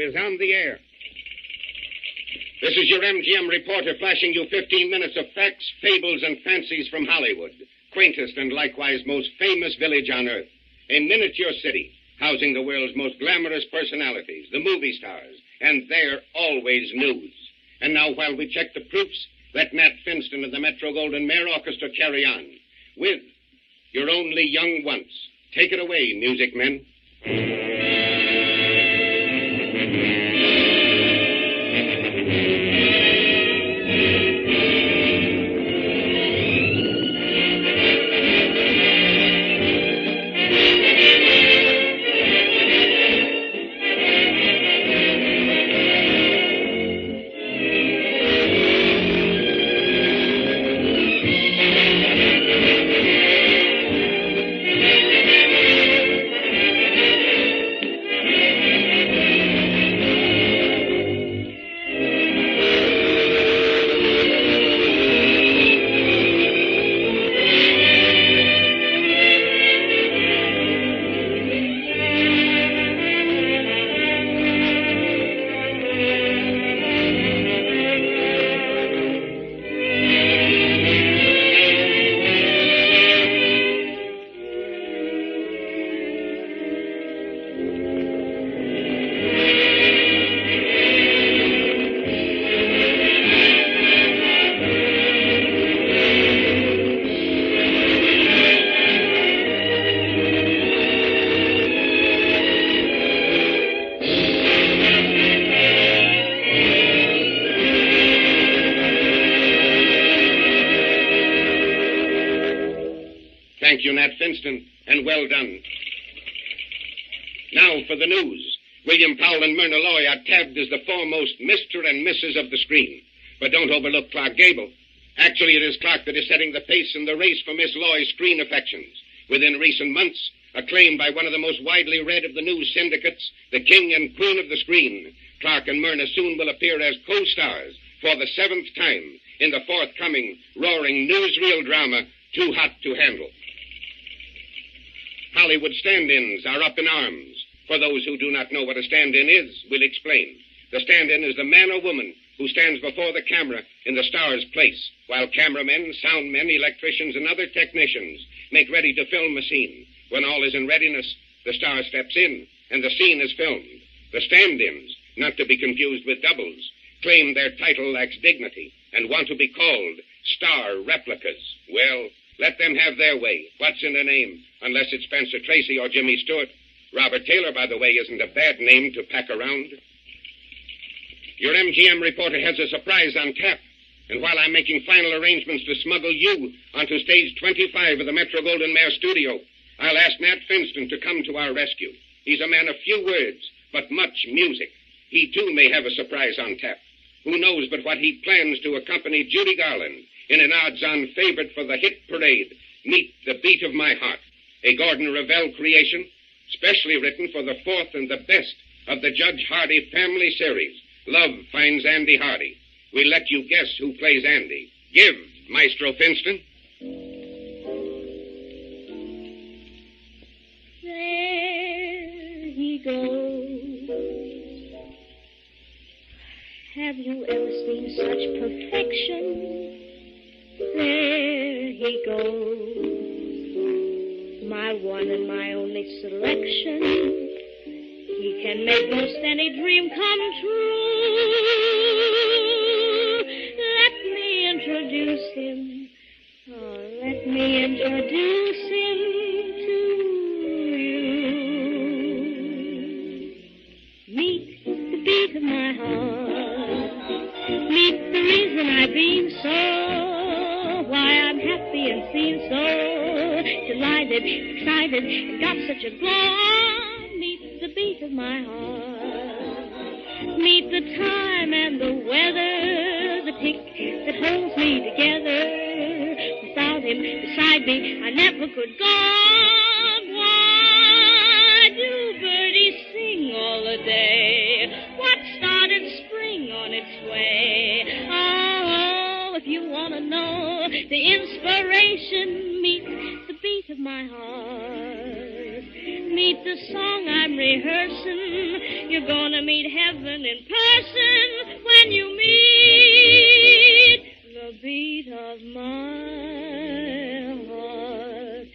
is on the air. This is your MGM reporter flashing you 15 minutes of facts, fables, and fancies from Hollywood, quaintest and likewise most famous village on earth. A miniature city, housing the world's most glamorous personalities, the movie stars, and they're always news. And now, while we check the proofs, let Nat Finston of the Metro-Goldwyn-Mayer Orchestra carry on with You're Only Young Once. Take it away, music men. Thank you, Nat Finston, and well done. Now for the news. William Powell and Myrna Loy are tabbed as the foremost Mr. and Mrs. of the screen. But don't overlook Clark Gable. Actually, it is Clark that is setting the pace in the race for Miss Loy's screen affections. Within recent months, acclaimed by one of the most widely read of the news syndicates, the king and queen of the screen, Clark and Myrna soon will appear as co-stars for the 7th time in the forthcoming roaring newsreel drama, Too Hot to Handle. Hollywood stand-ins are up in arms. For those who do not know what a stand-in is, we'll explain. The stand-in is the man or woman who stands before the camera in the star's place, while cameramen, soundmen, electricians, and other technicians make ready to film a scene. When all is in readiness, the star steps in, and the scene is filmed. The stand-ins, not to be confused with doubles, claim their title lacks dignity and want to be called star replicas. Well, let them have their way. What's in a name? Unless it's Spencer Tracy or Jimmy Stewart. Robert Taylor, by the way, isn't a bad name to pack around. Your MGM reporter has a surprise on tap. And while I'm making final arrangements to smuggle you onto stage 25 of the Metro-Goldwyn-Mayer studio, I'll ask Nat Finston to come to our rescue. He's a man of few words, but much music. He, too, may have a surprise on tap. Who knows but what he plans to accompany Judy Garland in an odds-on favorite for the hit parade, Meet the Beat of My Heart, a Gordon Revell creation, specially written for the 4th and the best of the Judge Hardy family series, Love Finds Andy Hardy. We'll let you guess who plays Andy. Give, Maestro Finston. There he goes. Have you ever seen such perfection? There he goes, my one and my only selection. He can make most any dream come true. Let me introduce him. Oh, let me introduce him to you. Meet the beat of my heart. Meet the reason I've been so. Why I'm happy and seem so delighted, excited, and got such a glow. Meet the beat of my heart. Meet the time and the weather, the tick that holds me together. Without him beside me, I never could go on. Why do birdies sing all the day? What started spring on its way? Oh, if you want to know the inspiration, meet the beat of my heart. meet the song I'm rehearsing. You're gonna meet heaven in person when you meet the beat of my heart.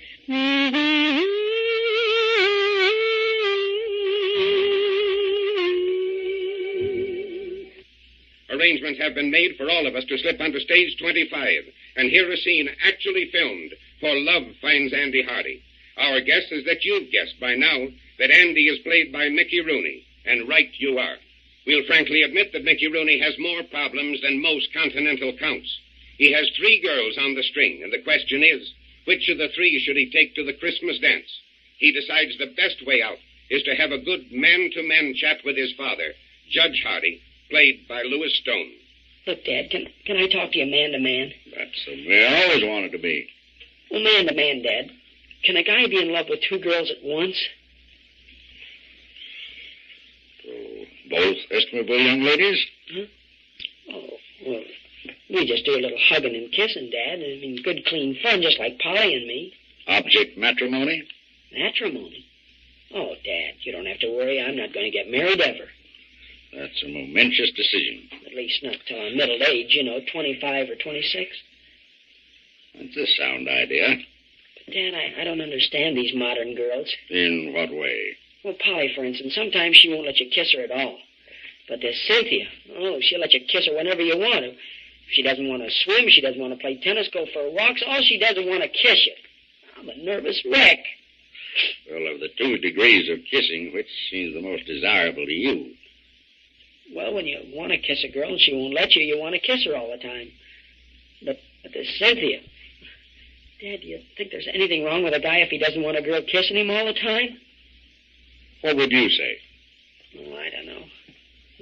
Arrangements have been made for all of us to slip onto stage 25 and hear a scene actually filmed for Love Finds Andy Hardy. Our guess is that you've guessed by now that Andy is played by Mickey Rooney, and right you are. We'll frankly admit that Mickey Rooney has more problems than most continental counts. He has 3 girls on the string, and the question is, which of the 3 should he take to the Christmas dance? He decides the best way out is to have a good man-to-man chat with his father, Judge Hardy, played by Louis Stone. Look, Dad, can I talk to you man-to-man? That's the way I always wanted to be. Well, man-to-man, Dad. Can a guy be in love with 2 girls at once? So, both estimable young ladies? Huh? Oh, well, we just do a little hugging and kissing, Dad. I mean, good, clean fun, just like Polly and me. Object matrimony? Matrimony? Oh, Dad, you don't have to worry. I'm not going to get married ever. That's a momentous decision. At least not till I'm middle age, 25 or 26. That's a sound idea. But, Dad, I don't understand these modern girls. In what way? Well, Polly, for instance, sometimes she won't let you kiss her at all. But this Cynthia, she'll let you kiss her whenever you want to. If she doesn't want to swim, she doesn't want to play tennis, go for walks, all she does is want to kiss you. I'm a nervous wreck. Well, of the 2 degrees of kissing, which seems the most desirable to you? Well, when you want to kiss a girl and she won't let you, you want to kiss her all the time. But this Cynthia... Dad, do you think there's anything wrong with a guy if he doesn't want a girl kissing him all the time? What would you say? Oh, I don't know.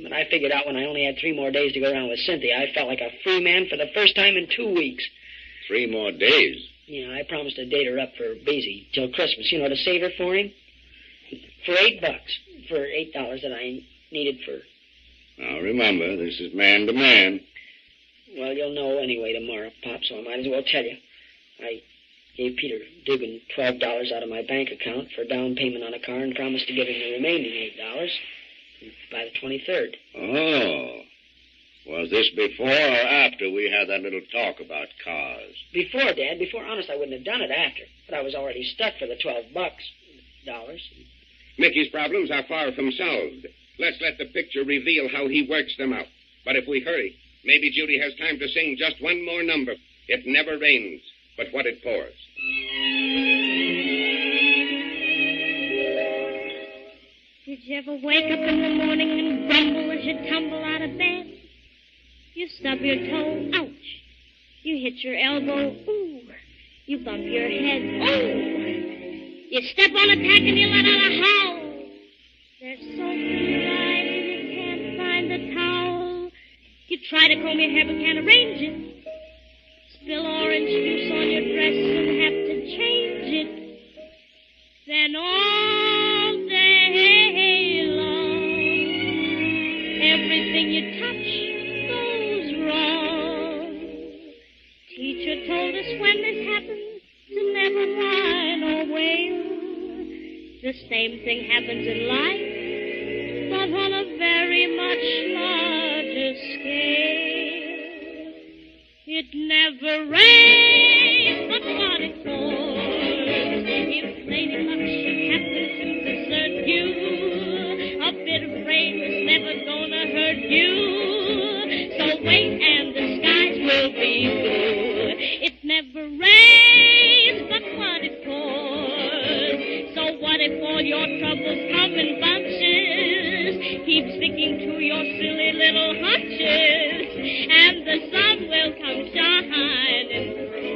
But I figured out when I only had 3 more days to go around with Cynthia, I felt like a free man for the first time in 2 weeks. 3 more days? Yeah, I promised to date her up for Beezy till Christmas, to save her for him. For $8. For $8 that I needed for... Now, remember, this is man to man. Well, you'll know anyway tomorrow, Pop, so I might as well tell you. I gave Peter Dugan $12 out of my bank account for a down payment on a car and promised to give him the remaining $8 by the 23rd. Oh. Was this before or after we had that little talk about cars? Before, Dad. Before, honest, I wouldn't have done it after. But I was already stuck for the $12. Mickey's problems are far from solved. Let's let the picture reveal how he works them out. But if we hurry, maybe Judy has time to sing just one more number. It never rains, but what it pours. Did you ever wake up in the morning and grumble as you tumble out of bed? You stub your toe, ouch. You hit your elbow, ooh. You bump your head, ooh. You step on a tack and you let out a howl. There's soap in your eyes and you can't find the towel. You try to comb your hair but can't arrange it. Spill orange juice on your dress and have to change it. Then all day long, everything you touch goes wrong. Teacher told us when this happens to never whine or wail. The same thing happens in life, but on a very much larger scale. It never rains, but what it pours. If Lady Luck should happen to desert you, a bit of rain is never gonna hurt you. So wait and the skies will be blue. It never rains, but what it pours. So what if all your troubles come in bunches? Keep sticking to your silly little hunches, and the sun will come shining through.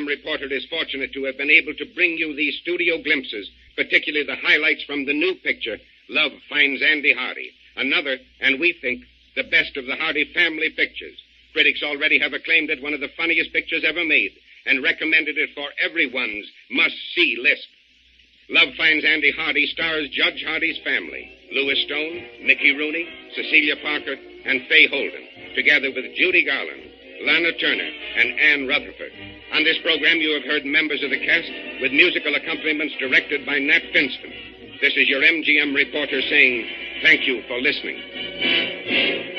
MGM reporter is fortunate to have been able to bring you these studio glimpses, particularly the highlights from the new picture, Love Finds Andy Hardy. Another, and we think, the best of the Hardy family pictures. Critics already have acclaimed it one of the funniest pictures ever made and recommended it for everyone's must-see list. Love Finds Andy Hardy stars Judge Hardy's family, Louis Stone, Mickey Rooney, Cecilia Parker, and Fay Holden, together with Judy Garland, Lana Turner, and Ann Rutherford. On this program, you have heard members of the cast with musical accompaniments directed by Nat Finston. This is your MGM reporter saying thank you for listening.